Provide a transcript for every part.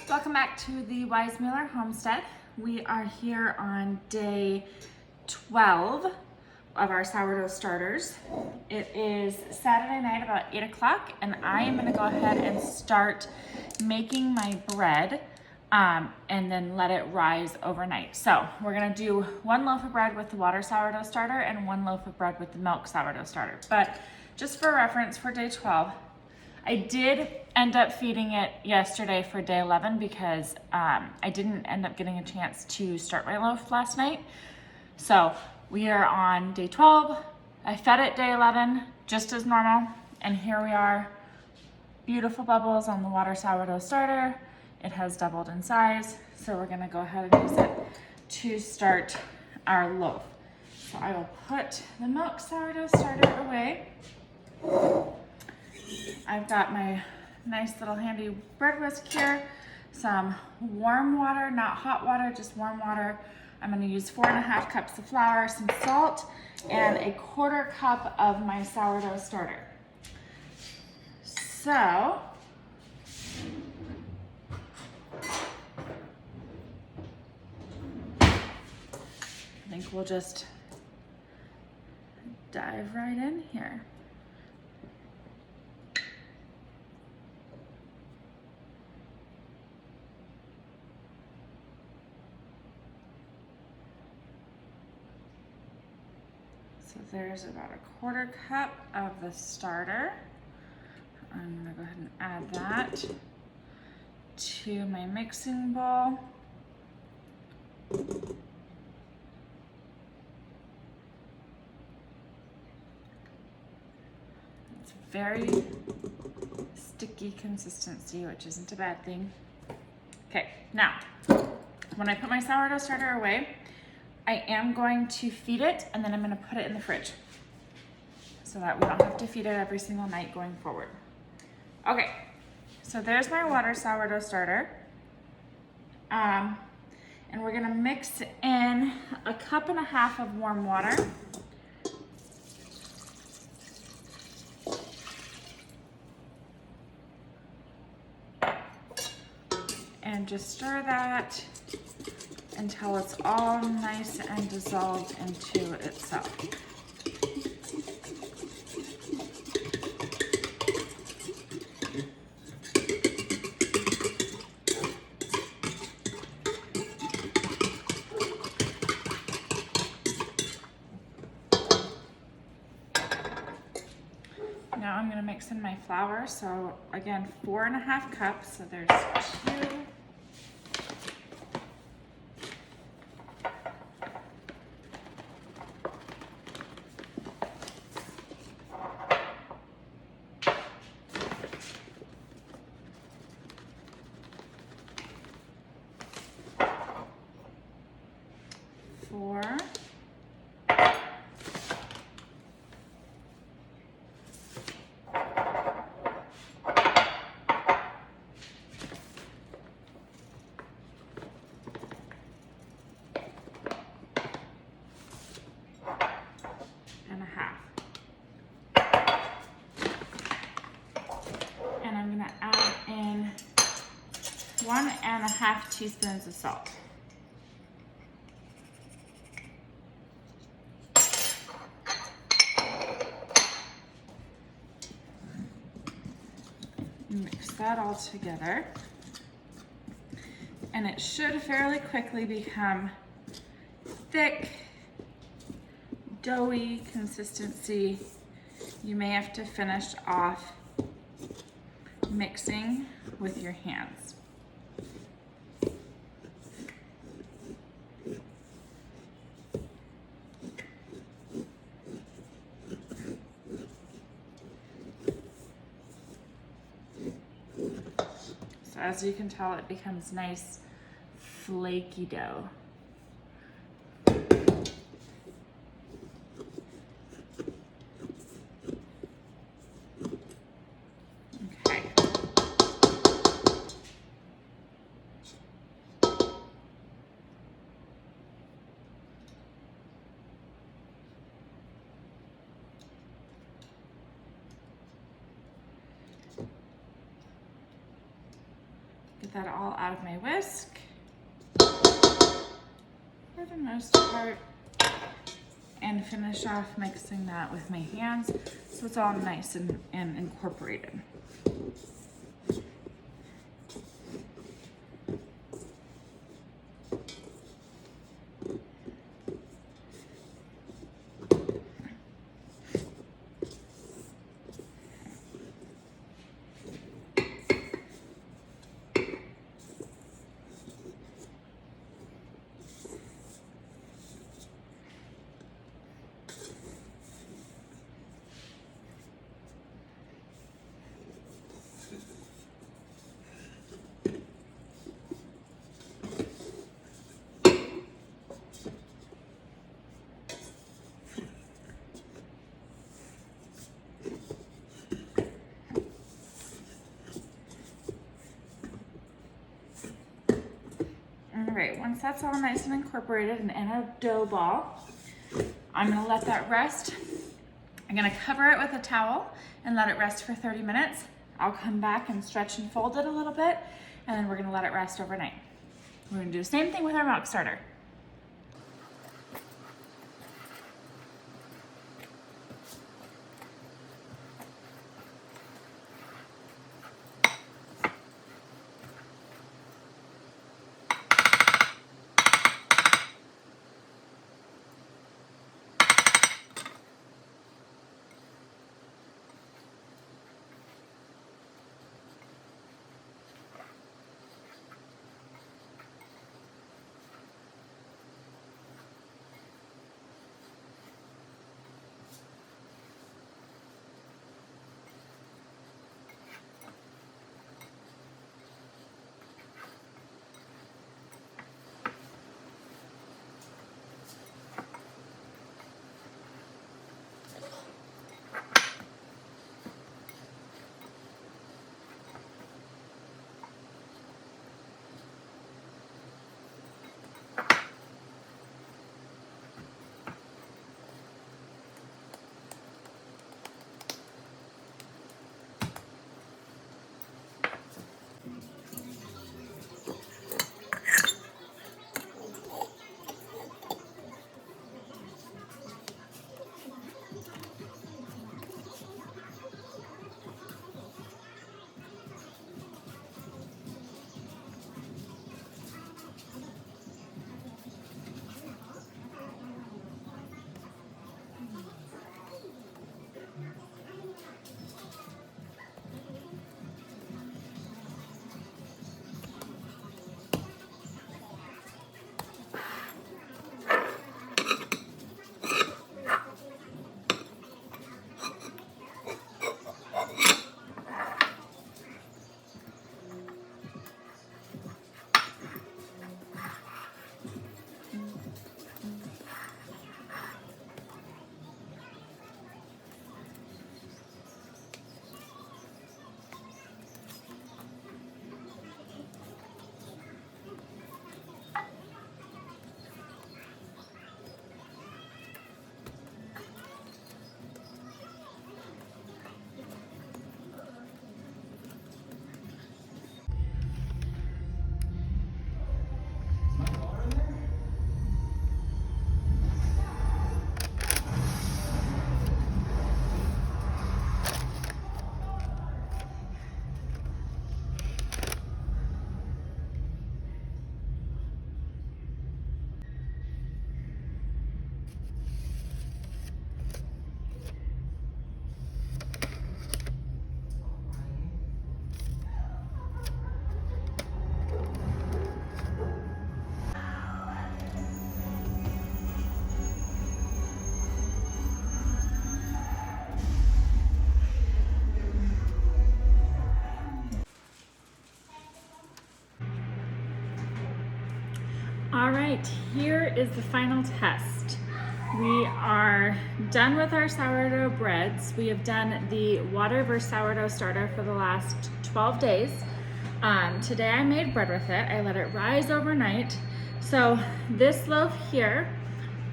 Welcome back to the Weismuller Homestead. We are here on day 12 of our sourdough starters. It is Saturday night about 8 o'clock and I am going to go ahead and start making my bread and then let it rise overnight. So we're going to do 1 loaf of bread with the water sourdough starter and 1 loaf of bread with the milk sourdough starter. But just for reference for day 12, I did end up feeding it yesterday for day 11 because I didn't end up getting a chance to start my loaf last night. So we are on day 12. I fed it day 11 just as normal. And here we are, beautiful bubbles on the water sourdough starter. It has doubled in size. So we're gonna go ahead and use it to start our loaf. So I will put the milk sourdough starter away. I've got my nice little handy bread whisk here, some warm water, not hot water, just warm water. I'm going to use 4.5 cups of flour, some salt, and 1/4 cup of my sourdough starter. So, I think we'll just dive right in here. So there's about 1/4 cup of the starter. I'm gonna go ahead and add that to my mixing bowl. It's very sticky consistency, which isn't a bad thing. Okay, now, when I put my sourdough starter away, I am going to feed it and then I'm going to put it in the fridge so that we don't have to feed it every single night going forward. Okay, so there's my water sourdough starter. And we're going to mix in 1.5 cups of warm water. And just stir that until it's all nice and dissolved into itself. Now I'm going to mix in my flour. So again, 4.5 cups. So there's 2. And I'm going to add in 1.5 teaspoons of salt. Mix that all together. And it should fairly quickly become thick, doughy consistency. You may have to finish off mixing with your hands. So as you can tell, it becomes nice flaky dough. get that all out of my whisk for the most part, and finish off mixing that with my hands so it's all nice and incorporated. Alright, once that's all nice and incorporated and in a dough ball, I'm gonna let that rest. I'm gonna cover it with a towel and let it rest for 30 minutes. I'll come back and stretch and fold it a little bit, and then we're gonna let it rest overnight. We're gonna do the same thing with our milk starter. All right, here is the final test. We are done with our sourdough breads. We have done the water versus sourdough starter for the last 12 days. Today I made bread with it. I let it rise overnight. So this loaf here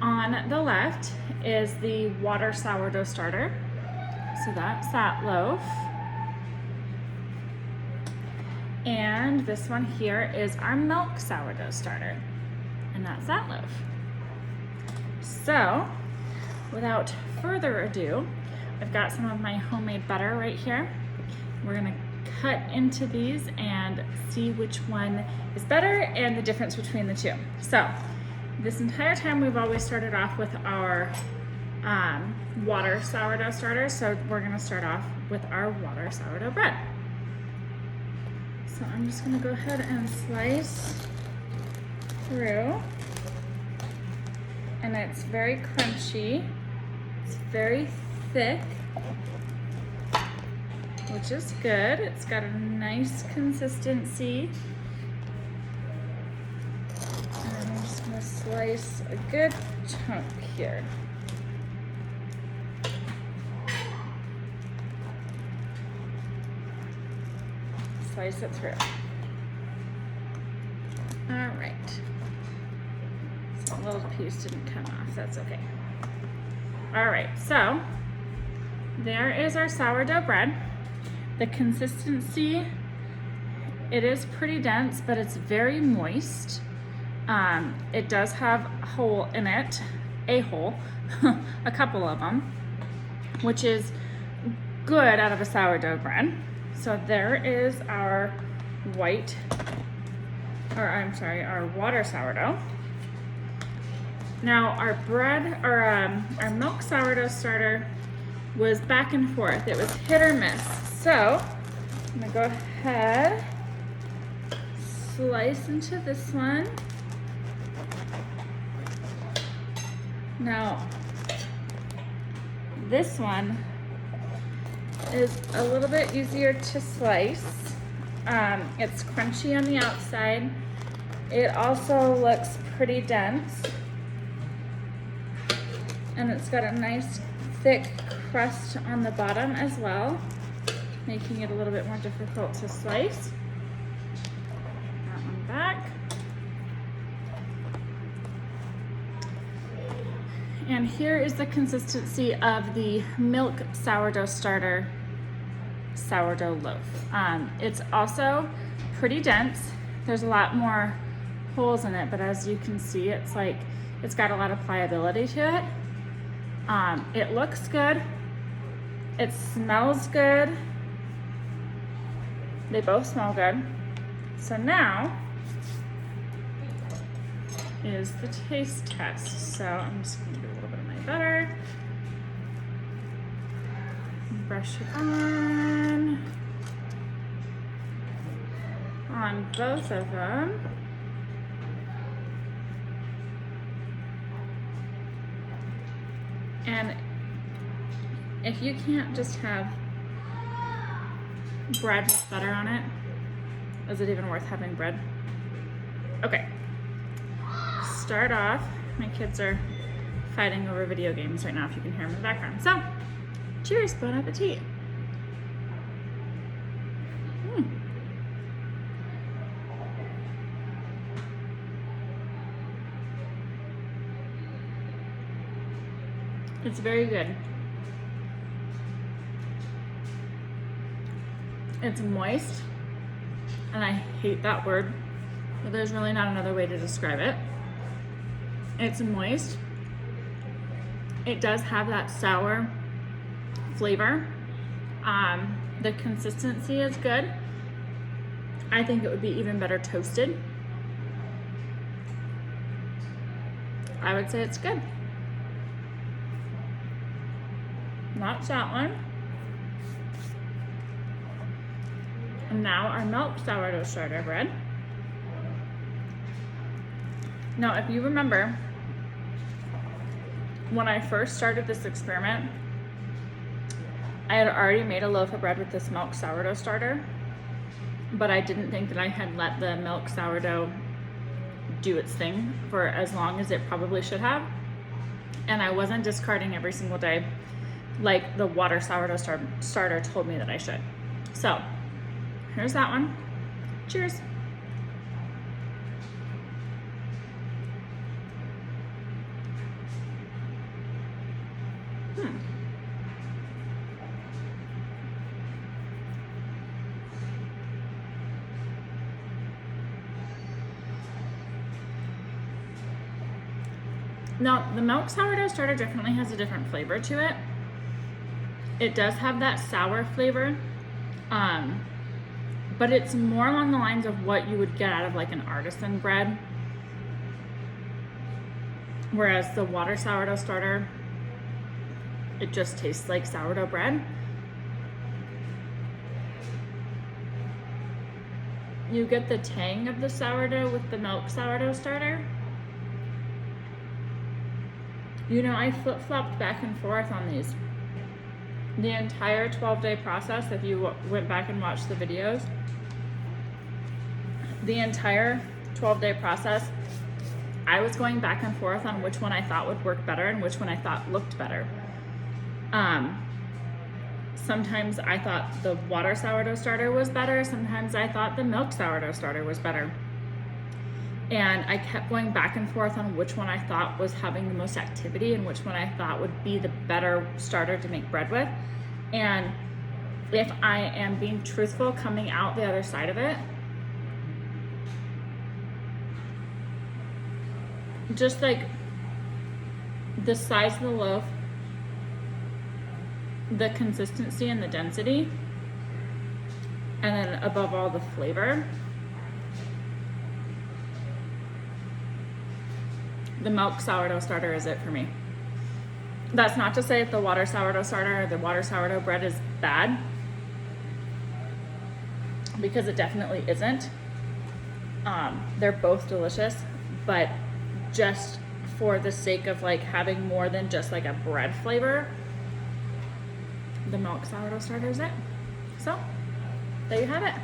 on the left is the water sourdough starter. So that's that loaf. And this one here is our milk sourdough starter. And that's that loaf. So, without further ado, I've got some of my homemade butter right here. We're gonna cut into these and see which one is better and the difference between the two. So, this entire time we've always started off with our water sourdough starter. So we're gonna start off with our water sourdough bread. So I'm just gonna go ahead and slice through. And it's very crunchy. It's very thick, which is good. It's got a nice consistency. And I'm just gonna slice a good chunk here. Slice it through. All right. So a little piece didn't come off, that's okay. All right, so there is our sourdough bread. The consistency, it is pretty dense, but it's very moist. It does have a hole in it, a a couple of them, which is good out of a sourdough bread. So there is our our water sourdough. Now our bread, or our milk sourdough starter was back and forth. It was hit or miss. So I'm gonna go ahead, slice into this one. Now this one is a little bit easier to slice. It's crunchy on the outside. It also looks pretty dense. And it's got a nice thick crust on the bottom as well, making it a little bit more difficult to slice. That one back. And here is the consistency of the milk sourdough starter sourdough loaf. It's also pretty dense. There's a lot more holes in it, but as you can see, it's got a lot of pliability to it. It looks good. It smells good. They both smell good. So now is the taste test. So I'm just gonna do a little bit of my butter. Brush it on both of them. And if you can't just have bread with butter on it, is it even worth having bread? Okay. Start off, my kids are fighting over video games right now, if you can hear them in the background. So, cheers, bon appetit. It's very good. It's moist, and I hate that word, but there's really not another way to describe it. It's moist. It does have that sour flavor. The consistency is good. I think it would be even better toasted. I would say it's good. That's that one. And now our milk sourdough starter bread. Now, if you remember, when I first started this experiment, I had already made a loaf of bread with this milk sourdough starter, but I didn't think that I had let the milk sourdough do its thing for as long as it probably should have. And I wasn't discarding every single day like the water sourdough starter told me that I should. So here's that one. Cheers. Now, the milk sourdough starter definitely has a different flavor to it. It does have that sour flavor, but it's more along the lines of what you would get out of like an artisan bread. Whereas the water sourdough starter, it just tastes like sourdough bread. You get the tang of the sourdough with the milk sourdough starter. You know, I flip-flopped back and forth on these. The entire 12-day process, if you went back and watched the videos, the entire 12-day process, I was going back and forth on which one I thought would work better and which one I thought looked better. Sometimes I thought the water sourdough starter was better. Sometimes I thought the milk sourdough starter was better. And I kept going back and forth on which one I thought was having the most activity and which one I thought would be the better starter to make bread with. And if I am being truthful coming out the other side of it, just like the size of the loaf, the consistency and the density, and then above all the flavor, the milk sourdough starter is it for me. That's not to say that the water sourdough starter or the water sourdough bread is bad, because it definitely isn't. They're both delicious, but just for the sake of like having more than just like a bread flavor, the milk sourdough starter is it. So there you have it.